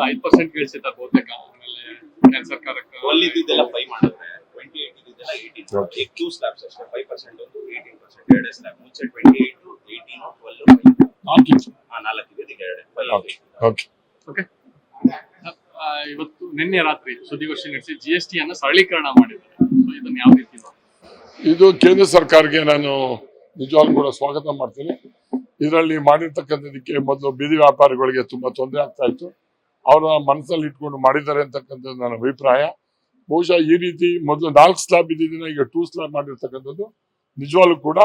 5% ಇಳಿಸಿದ್ದಾರೆ ಬಹುತೇಕ. ಆಮೇಲೆ ಕೇಂದ್ರ ಸರ್ಕಾರಕ್ಕೆ 12 ಇದ್ದಿದ್ದೆಲ್ಲ 5 ಮಾಡಿದ್ರೆ 28 ಇದ್ದಿದ್ದೆಲ್ಲ 18. ಈಗ 2 ಸ್ಲ್ಯಾಬ್ಸ್ ಅಷ್ಟೇ, 5% ಒಂದು 18%, ಎರಡೇ ಸ್ಲ್ಯಾಬ್. ಮುಂಚೆ 28, 18, 12, 5. ನಾಲ್ಕಿದೆ, ಈಗ ಎರಡೇ 5. ಓಕೆ. ಇವತ್ತು ನಿನ್ನೆ ರಾತ್ರಿ ಸುದ್ದಿಗೋಷ್ಠಿ ನಡೆಸಿ GST ಅನ್ನು ಸರಳೀಕರಣ ಮಾಡಿದ್ದಾರೆ. ಸೊ ಇದನ್ನ ಯಾವ ರೀತಿ ಇದು ಕೇಂದ್ರ ಸರ್ಕಾರಕ್ಕೆ ನಾನು ನಿಜವಾಗ್ಲೂ ಕೂಡ ಸ್ವಾಗತ ಮಾಡ್ತೀನಿ. ಇದರಲ್ಲಿ ಮಾಡಿರ್ತಕ್ಕಂಥದಕ್ಕೆ ಮೊದಲು ಬೀದಿ ವ್ಯಾಪಾರಿಗಳಿಗೆ ತುಂಬಾ ತೊಂದರೆ ಆಗ್ತಾ ಇತ್ತು. ಅವರ ಮನಸ್ಸಲ್ಲಿ ಇಟ್ಕೊಂಡು ಮಾಡಿದ್ದಾರೆ ಅಂತಕ್ಕಂಥದ್ದು ನನ್ನ ಅಭಿಪ್ರಾಯ. ಬಹುಶಃ ಈ ರೀತಿ ಮೊದಲು 4 ಸ್ಲ್ಯಾಬ್ ಇದ್ದಿದ್ದನ್ನ ಈಗ 2 ಸ್ಲ್ಯಾಬ್ ಮಾಡಿರ್ತಕ್ಕಂಥದ್ದು ನಿಜವಾಗ್ಲೂ ಕೂಡ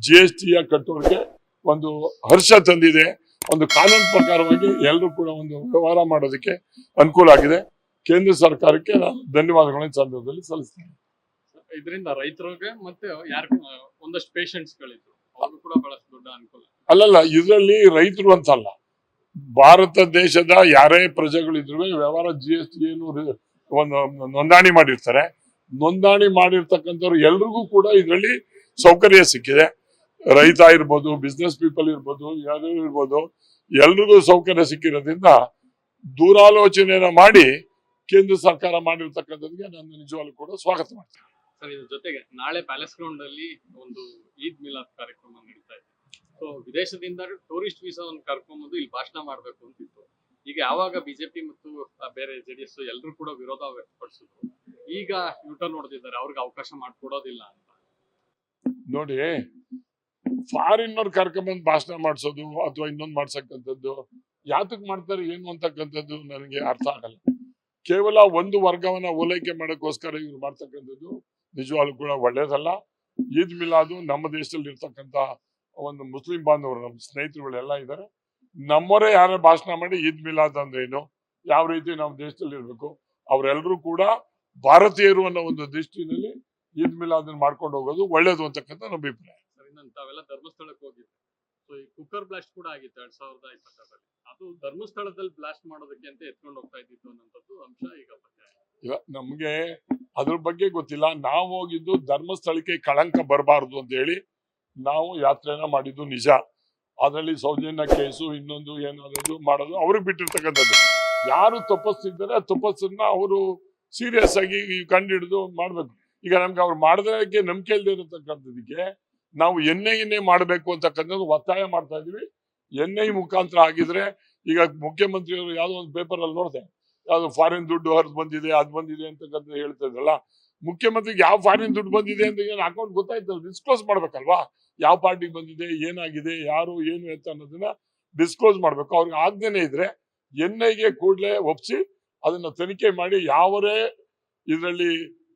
GSTಯ ಕಟ್ಟೋರಿಗೆ ಒಂದು ಹರ್ಷ ತಂದಿದೆ. ಒಂದು ಕಾನೂನು ಪ್ರಕಾರವಾಗಿ ಎಲ್ಲರೂ ಕೂಡ ಒಂದು ವ್ಯವಹಾರ ಮಾಡೋದಕ್ಕೆ ಅನುಕೂಲ ಆಗಿದೆ. ಕೇಂದ್ರ ಸರ್ಕಾರಕ್ಕೆ ನಾನು ಧನ್ಯವಾದಗಳನ್ನು ಸಂದರ್ಭದಲ್ಲಿ ಸಲ್ಲಿಸ್ತೇನೆ. ಇದರಿಂದ ರೈತರಿಗೆ ಮತ್ತೆ ಯಾರು ಒಂದಷ್ಟು ಪೇಷಂಟ್ಸ್ ಗಳಿದ್ರು ಅವ್ರಿಗೂ ಕೂಡ ಬಹಳಷ್ಟು ದೊಡ್ಡ ಅನುಕೂಲ. ಅಲ್ಲಲ್ಲ, ಇದರಲ್ಲಿ ರೈತರು ಅಂತಲ್ಲ, ಭಾರತ ದೇಶದ ಯಾರೇ ಪ್ರಜೆಗಳಿದ್ರು ವ್ಯವಹಾರ GST ಏನು ಒಂದು ನೋಂದಣಿ ಮಾಡಿರ್ತಾರೆ. ನೋಂದಣಿ ಮಾಡಿರ್ತಕ್ಕಂಥವ್ರು ಎಲ್ರಿಗೂ ಕೂಡ ಇದರಲ್ಲಿ ಸೌಕರ್ಯ ಸಿಕ್ಕಿದೆ. ರೈತ ಇರ್ಬೋದು, ಬಿಸ್ನೆಸ್ ಪೀಪಲ್ ಇರ್ಬೋದು, ಯಾರು ಇರ್ಬೋದು, ಎಲ್ರಿಗೂ ಸೌಕರ್ಯ ಸಿಕ್ಕಿರೋದ್ರಿಂದ ದೂರಾಲೋಚನೆಯನ್ನ ಮಾಡಿ ಕೇಂದ್ರ ಸರ್ಕಾರ ಮಾಡಿರ್ತಕ್ಕಂಥದ್ಗೆ ನಾನು ನಿಜವಾಗ್ಲೂ ಕೂಡ ಸ್ವಾಗತ ಮಾಡ್ತೇನೆ. ಸರ್, ಇದ್ರ ಜೊತೆಗೆ ನಾಳೆ ಪ್ಯಾಲೇಸ್ ಗ್ರೌಂಡ್ ಅಲ್ಲಿ ಒಂದು ಈದ್ ಮಿಲಾದ್ ಕಾರ್ಯಕ್ರಮ ನಡೀತಾ ಇದೆ. ಸೊ ವಿದೇಶದಿಂದ ಟೂರಿಸ್ಟ್ ವೀಸಾವನ್ನು ಕರ್ಕೊಂಡ್ಬಂದು ಇಲ್ಲಿ ಭಾಷಣ ಮಾಡ್ಬೇಕು ಅಂತಿತ್ತು. ಈಗ ಯಾವಾಗ ಬಿಜೆಪಿ ಮತ್ತು ಬೇರೆ JDS ಎಲ್ಲರೂ ಕೂಡ ವಿರೋಧ ವ್ಯಕ್ತಪಡಿಸಿದ್ರು, ಈಗ ಯೂಟರ್ನ್ ನೋಡ್ತಿದ್ದಾರೆ, ಅವ್ರಿಗೆ ಅವಕಾಶ ಮಾಡ್ಕೊಡೋದಿಲ್ಲ ಅಂತ. ನೋಡಿ, ಫಾರಿನ್ ಅವ್ರು ಕರ್ಕೊಂಡ್ಬಂದು ಭಾಷಣ ಮಾಡ್ಸೋದು ಅಥವಾ ಇನ್ನೊಂದು ಮಾಡ್ಸಕ್ಕಂಥದ್ದು ಯಾತಕ್ ಮಾಡ್ತಾರೆ ಏನು ಅಂತಕ್ಕಂಥದ್ದು ನನಗೆ ಅರ್ಥ ಆಗಲ್ಲ. ಕೇವಲ ಒಂದು ವರ್ಗವನ್ನ ಓಲೈಕೆ ಮಾಡೋಕ್ಕೋಸ್ಕರ ಇವ್ರು ಮಾಡ್ತಕ್ಕಂಥದ್ದು ನಿಜವಾಗ್ಲೂ ಕೂಡ ಒಳ್ಳೇದಲ್ಲ. ಈದ್ ಮಿಲಾದು ನಮ್ಮ ದೇಶದಲ್ಲಿ ಇರ್ತಕ್ಕಂಥ ಒಂದು ಮುಸ್ಲಿಂ ಬಾಂಧವರು, ನಮ್ಮ ಸ್ನೇಹಿತರುಗಳೆಲ್ಲ ಇದ್ದಾರೆ. ನಮ್ಮವರೇ ಯಾರೇ ಭಾಷಣ ಮಾಡಿ ಈದ್ ಮಿಲಾದ್ ಅಂದ್ರೆ ಏನು, ಯಾವ ರೀತಿ ನಾವು ದೇಶದಲ್ಲಿ ಇರ್ಬೇಕು, ಅವರೆಲ್ಲರೂ ಕೂಡ ಭಾರತೀಯರು ಅನ್ನೋ ಒಂದು ದೃಷ್ಟಿನಲ್ಲಿ ಈದ್ ಮಿಲಾದ್ ಮಾಡ್ಕೊಂಡು ಹೋಗೋದು ಒಳ್ಳೇದು ಅಂತಕ್ಕಂಥ ನಮ್ಮ ಅಭಿಪ್ರಾಯ. ತಾವೆಲ್ಲ ಧರ್ಮಸ್ಥಳಕ್ಕೆ ಹೋಗಿದ್ದೆ. ಸೊ ಈ ಕುಕ್ಕರ್ ಬ್ಲಾಸ್ಟ್ ಕೂಡ ಆಗಿತ್ತು 2022ರಲ್ಲಿ. ಅದು ಧರ್ಮಸ್ಥಳದಲ್ಲಿ ಬ್ಲಾಸ್ಟ್ ಮಾಡೋದಕ್ಕೆ ಅಂತ ಎತ್ಕೊಂಡು ಹೋಗ್ತಾ ಇದ್ದಿತ್ತು ಅನ್ನೋಂಥದ್ದು ಅಂಶ ಈಗ ಪತ್ತೆ ಆಗಿದೆ. ಇಲ್ಲ, ನಮ್ಗೆ ಅದ್ರ ಬಗ್ಗೆ ಗೊತ್ತಿಲ್ಲ. ನಾವು ಹೋಗಿದ್ದು ಧರ್ಮಸ್ಥಳಕ್ಕೆ ಕಳಂಕ ಬರಬಾರ್ದು ಅಂತ ಹೇಳಿ ನಾವು ಯಾತ್ರೆನ ಮಾಡಿದ್ದು ನಿಜ. ಅದರಲ್ಲಿ ಸೌಜನ್ಯ ಕೇಸು ಇನ್ನೊಂದು ಏನಾದ್ರು ಮಾಡೋದು ಅವ್ರಿಗೆ ಬಿಟ್ಟಿರ್ತಕ್ಕಂಥದ್ದು. ಯಾರು ತಪಸ್ಸಿದ್ದಾರೆ ಆ ತಪಸ್ಸನ್ನ ಅವರು ಸೀರಿಯಸ್ ಆಗಿ ಕಂಡು ಹಿಡಿದು ಮಾಡ್ಬೇಕು. ಈಗ ನಮ್ಗೆ ಅವ್ರು ಮಾಡೋದಕ್ಕೆ ನಂಬಿಕೆ ಇಲ್ಲದೆ ಇರತಕ್ಕಂಥದಕ್ಕೆ ನಾವು ಎನ್ಐ ಮಾಡಬೇಕು ಅಂತಕ್ಕಂಥದ್ದು ಒತ್ತಾಯ ಮಾಡ್ತಾ ಇದೀವಿ. NI ಮುಖಾಂತರ ಆಗಿದ್ರೆ, ಈಗ ಮುಖ್ಯಮಂತ್ರಿಯವರು ಯಾವ್ದೋ ಒಂದು ಪೇಪರ್ ಅಲ್ಲಿ ನೋಡಿದೆ, ಯಾವ್ದು ಫಾರಿನ್ ದುಡ್ಡು ಹರಿದು ಬಂದಿದೆ, ಅದು ಬಂದಿದೆ ಅಂತಕ್ಕಂಥ ಹೇಳ್ತಾ ಇದ್ರಲ್ಲ. ಮುಖ್ಯಮಂತ್ರಿಗೆ ಯಾವ ಫಾರಿನ್ ದುಡ್ಡು ಬಂದಿದೆ ಅಂತ ಏನು ಅಕೌಂಟ್ ಗೊತ್ತಾಯ್ತಲ್ಲ, ಡಿಸ್ಕ್ಲೋಸ್ ಮಾಡ್ಬೇಕಲ್ವಾ? ಯಾವ ಪಾರ್ಟಿಗೆ ಬಂದಿದೆ, ಏನಾಗಿದೆ, ಯಾರು ಏನು ಅಂತ ಅನ್ನೋದನ್ನ ಡಿಸ್ಕ್ಲೋಸ್ ಮಾಡ್ಬೇಕು. ಅವ್ರಿಗೆ ಆಗ್ದೇನೆ ಇದ್ರೆ NIಗೆ ಕೂಡಲೇ ಒಪ್ಪಿಸಿ ಅದನ್ನ ತನಿಖೆ ಮಾಡಿ ಯಾವರೇ ಇದರಲ್ಲಿ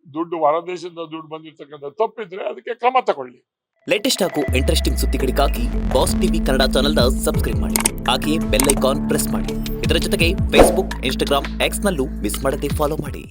ದುಡ್ಡು ಹೊರದೇಶದಿಂದ ದುಡ್ಡು ಬಂದಿರ್ತಕ್ಕಂಥ ತಪ್ಪಿದ್ರೆ ಅದಕ್ಕೆ ಕ್ರಮ ತಗೊಳ್ಳಿ. ಲೇಟೆಸ್ಟ್ ಹಾಗೂ ಇಂಟ್ರೆಸ್ಟಿಂಗ್ ಸುದ್ದಿಗಳಿಗಾಗಿ ಬಾಸ್ ಟಿವಿ ಕನ್ನಡ ಚಾನೆಲ್ನ ಸಬ್ಸ್ಕ್ರೈಬ್ ಮಾಡಿ. ಹಾಗೆಯೇ ಬೆಲ್ ಐಕಾನ್ ಪ್ರೆಸ್ ಮಾಡಿ. ಇದರ ಜೊತೆಗೆ Facebook, Instagram, X ನಲ್ಲೂ ಮಿಸ್ ಮಾಡದೆ ಫಾಲೋ ಮಾಡಿ.